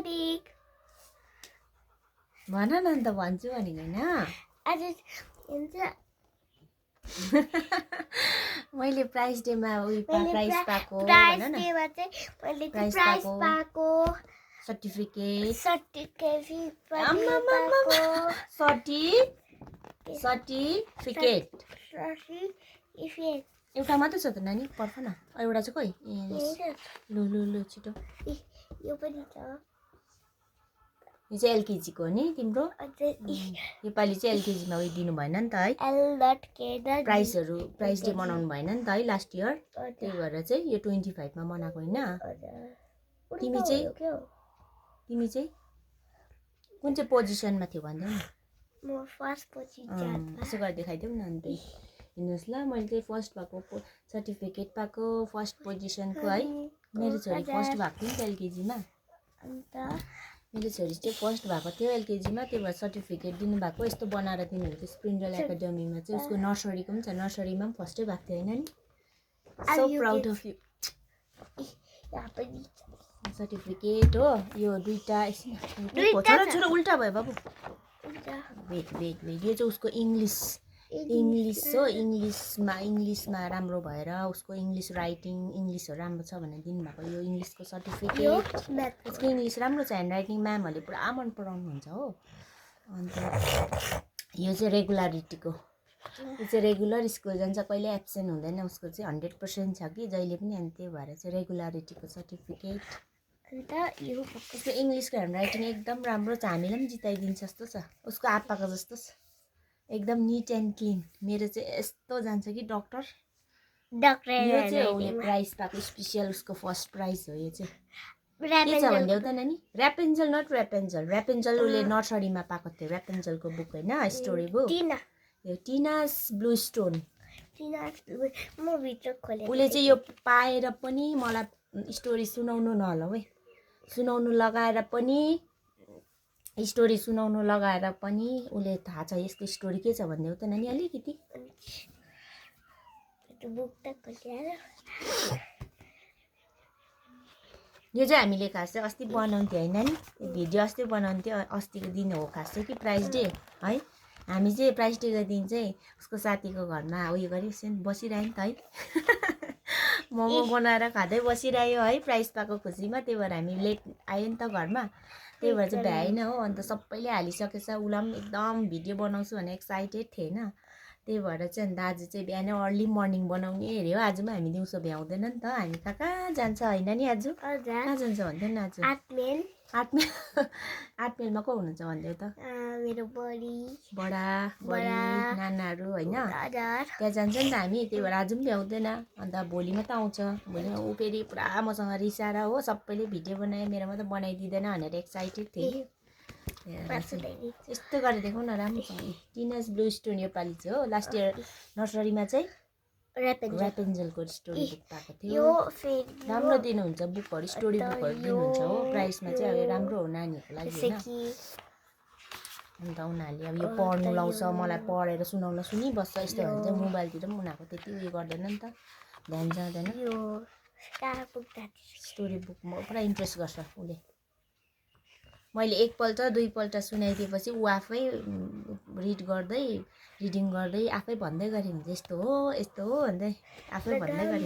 Sadik. भन न अन्त भन्छु भनेको हैन आज हुन्छ मैले प्राइस डेमा प्राइस पाएको प्राइस भन न डेमा चाहिँ मैले प्राइस प्राइस पाएको पाएको सर्टिफिकेट सर्टिफिकेट एउटा मात्र छ त नानी पर्ख न एउटा चाहिँ खोइ लु लु लु छिटो यो पनि छ यो चाहिँ एलकेजी को हो नि तिम्रो योपालि चाहिँ एलकेजी मा उयो दिनु भएन नि त है प्राइस डे मनाउनु भएन नि त है लास्ट इयर त्यही भएर चाहिँ यो 25 मा मनाएको हैन तिमी चाहिँ कुन चाहिँ पोजिसनमा थियो भन्दै न म फर्स्ट पोजिसन यसो गरेर देखाइदेऊ न अन्त हेर्नुहोस् ल मैले चाहिँ फर्स्ट भएको सर्टिफिकेट पाएको फर्स्ट पोजिसनको है मेरो छोरी फर्स्ट भएको थियो नि त एलकेजीमा अन्त मेरो छोरी चाहिँ फर्स्ट भएको थियो एलकेजीमा त्यही भएर सर्टिफिकेट दिनुभएको यस्तो बनाएर दिनुहुन्थ्यो स्प्रिन्डल एकाडेमीमा चाहिँ उसको नर्सरीको पनि छ नर्सरीमा पनि फर्स्टै भएको थियो हैन नि so proud of you certificate हो यो दुईटा छोरा उल्टा भयो बाबु वेट यो चाहिँ उसको इङ्ग्लिस हो इङ्ग्लिसमा राम्रो भएर उसको इङ्ग्लिस राइटिङ इङ्ग्लिसहरू राम्रो छ भनेर दिनुभएको यो इङ्ग्लिसको सर्टिफिकेट उसको इङ्ग्लिस राम्रो छ ह्यान्ड राइटिङ म्यामहरूले पुरा मन पराउनुहुन्छ हो अन्त यो चाहिँ रेगुलारिटीको यो चाहिँ रेगुलर स्कुल जान्छ कहिले एब्सेन्ट हुँदैन उसको चाहिँ 100% छ कि जहिले पनि अनि त्यही भएर चाहिँ रेगुलारिटीको सर्टिफिकेट अन्त यो उसको इङ्ग्लिसको ह्यान्ड राइटिङ एकदम राम्रो छ हामीलाई पनि जिताइदिन्छ जस्तो छ उसको आप्पाको जस्तो छ एकदम निट एन्ड क्लिन मेरो चाहिँ यस्तो जान्छ कि डक्टर यो चाहिँ उसले प्राइज पाएको स्पेसियल उसको फर्स्ट प्राइज हो यो चाहिँ के छ भन्दै त नानी ऱ्यापेन्जल नट ऱ्यापेन्जल उसले नर्सरीमा पाएको थियो ऱ्यापेन्जलको बुक होइन स्टोरी बुक यो टिनास ब्लू स्टोन उसले चाहिँ यो पाएर पनि मलाई स्टोरी सुनाउनु नहोला है सुनाउनु लगाएर पनि उसले थाहा छ यस्तो स्टोरी के छ भन्दै त नानी अलिकति यो चाहिँ हामीले खास चाहिँ अस्ति बनाउँथ्यो होइन नि भिडियो अस्ति बनाउँथ्यो अस्तिको दिन हो खास चाहिँ कि प्राइस डे है हामी चाहिँ प्राइस डेको दिन चाहिँ उसको साथीको घरमा उयो गरिस् बसिरह्यो नि त है मोमो बनाएर खाँदै बसिरह्यो है प्राइस पाएको खुसीमा त्यही भएर हामी लेट आयो नि त घरमा त्यही भएर चाहिँ भ्याएन हो अन्त सबैले हालिसकेछ उसलाई पनि एकदम भिडियो बनाउँछु भने एक्साइटेड थिएँ होइन त्यही भएर चाहिँ अन्त आज चाहिँ बिहानै अर्ली मर्निङ बनाउने हेऱ्यो आज पनि हामी दिउँसो भ्याउँदैन नि त हामी कहाँ जान्छ होइन नि आज कहाँ जान्छ भन्थ्यो नि आज आठ माइलमा को हुनुहुन्छ भन्थ्यो त मेरो बडा नानाहरू होइन त्यहाँ जान्छ नि त हामी त्यही भएर आज पनि भ्याउँदैन अन्त भोलि मात्रै आउँछ भोलि ऊ फेरि पुरा मसँग रिसाएर हो सबैले भिडियो बनायो मेरोमा त बनाइदिँदैन भनेर एक्साइटेड थिएँ यस्तो गरेर देखाउँ न राम्रोसँग टिनास ब्लू स्टोन योपालि चाहिँ हो लास्ट इयर नर्सरीमा चाहिँ ऱ्यापेन्जलको स्टोरी बुक पाएको थियो राम्रो दिनुहुन्छ बुकहरू स्टोरी बुकहरू दिनुहुन्छ हो प्राइसमा चाहिँ अब राम्रो हो नानीहरूको लागि होइन अन्त उनीहरूले अब यो पढ्नु लाउँछ मलाई पढेर सुनाउन सुनिबस्छ यस्तो भने चाहिँ मोबाइलतिर पनि उनीहरूको त्यति उयो गर्दैन नि त ध्यान जाँदैन स्टोरी बुकमा पुरा इन्ट्रेस्ट गर्छ उसले मैले एकपल्ट दुईपल्ट सुनाइदिएपछि ऊ आफै रिडिङ गर्दै आफै भन्दै गऱ्यो भने यस्तो हो भन्दै आफै भन्दै गऱ्यो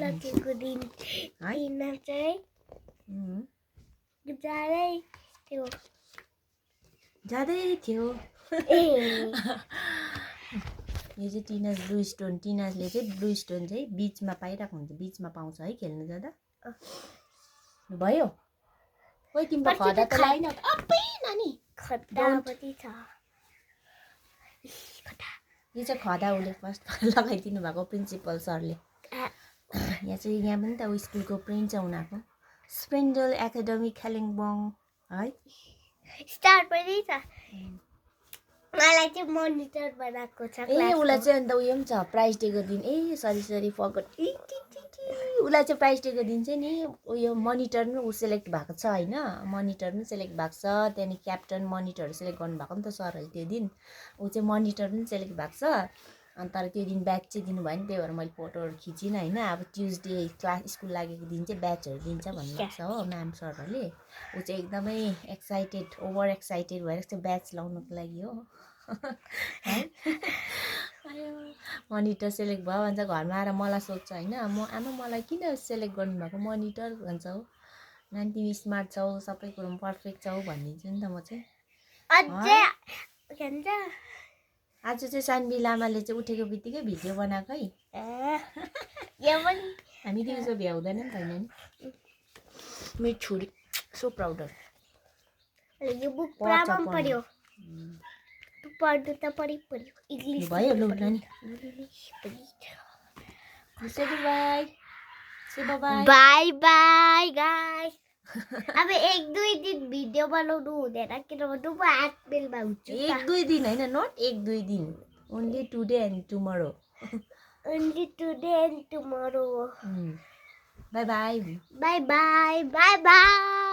जाँदै थियो यो चाहिँ टिनास ब्लू स्टोन टिनासले चाहिँ ब्लू स्टोन चाहिँ बिचमा पाइरहेको हुन्छ बिचमा पाउँछ है खेल्नु जाँदा भयो खोइ तिम्रो खदा त लाइन अप्पै नानी यो चाहिँ खदा उसले फर्स्ट लगाइदिनु भएको प्रिन्सिपल सरले यहाँ पनि त स्कुलको प्रिन्ट छ उनीहरूको स्प्रिन्डल एकाडेमी कालिम्पोङ है स्टार पनि छ मलाई चाहिँ मोनिटर बनाएको छ उसलाई चाहिँ अन्त उयो पनि छ प्राइस डेको दिन सरी फगट उसलाई चाहिँ प्राइस डेको दिन चाहिँ नि उयो मोनिटर पनि ऊ सेलेक्ट भएको छ होइन मोनिटर पनि सेलेक्ट भएको छ त्यहाँदेखि क्याप्टन मोनिटरहरू सेलेक्ट गर्नुभएको नि त सरहरूले त्यो दिन ऊ चाहिँ मोनिटर पनि सेलेक्ट भएको छ अनि तर त्यो दिन ब्याच चाहिँ दिनु भएन, त्यही भएर मैले फोटोहरू खिचिनँ होइन। अब ट्युसडे क्लास स्कुल लागेको दिन चाहिँ ब्याचहरू दिन्छ भन्नुहुन्छ हो म्याम सरहरूले। ऊ चाहिँ एकदमै एक्साइटेड, ओभर एक्साइटेड भएर त्यो ब्याच लाउनुको लागि हो है। मनिटर सेलेक्ट भयो भन्छ, घरमा आएर मलाई सोध्छ होइन, आमा मलाई किन सेलेक्ट गर्नुभएको मनिटर भन्छ हो। नानी तिमी स्मार्ट छौ, सबै कुरोमा पर्फेक्ट छौ भनिदिन्छु नि त म चाहिँ। अझै के भन्छ आज चाहिँ सानवी लामाले चाहिँ उठेको बित्तिकै भिडियो बनाएको है। यो पनि हामी दिउँसो भ्याउँदैन नि त होइन नि। मेरो छोरी सो प्राउडर। यो बुक पुरा मन पर्यो। पढ्नु त पढ्यो इङ्ग्लिस भयो लु नानी। By by guys. अब 1-2 दिन भिडियो बनाउनु हुँदैन किनभने म हातमेलमा हुन्छु। 1-2 दिन होइन, नट 1-2 दिन, only today and tomorrow. Only today and tomorrow. Bye bye. Bye bye. Bye bye.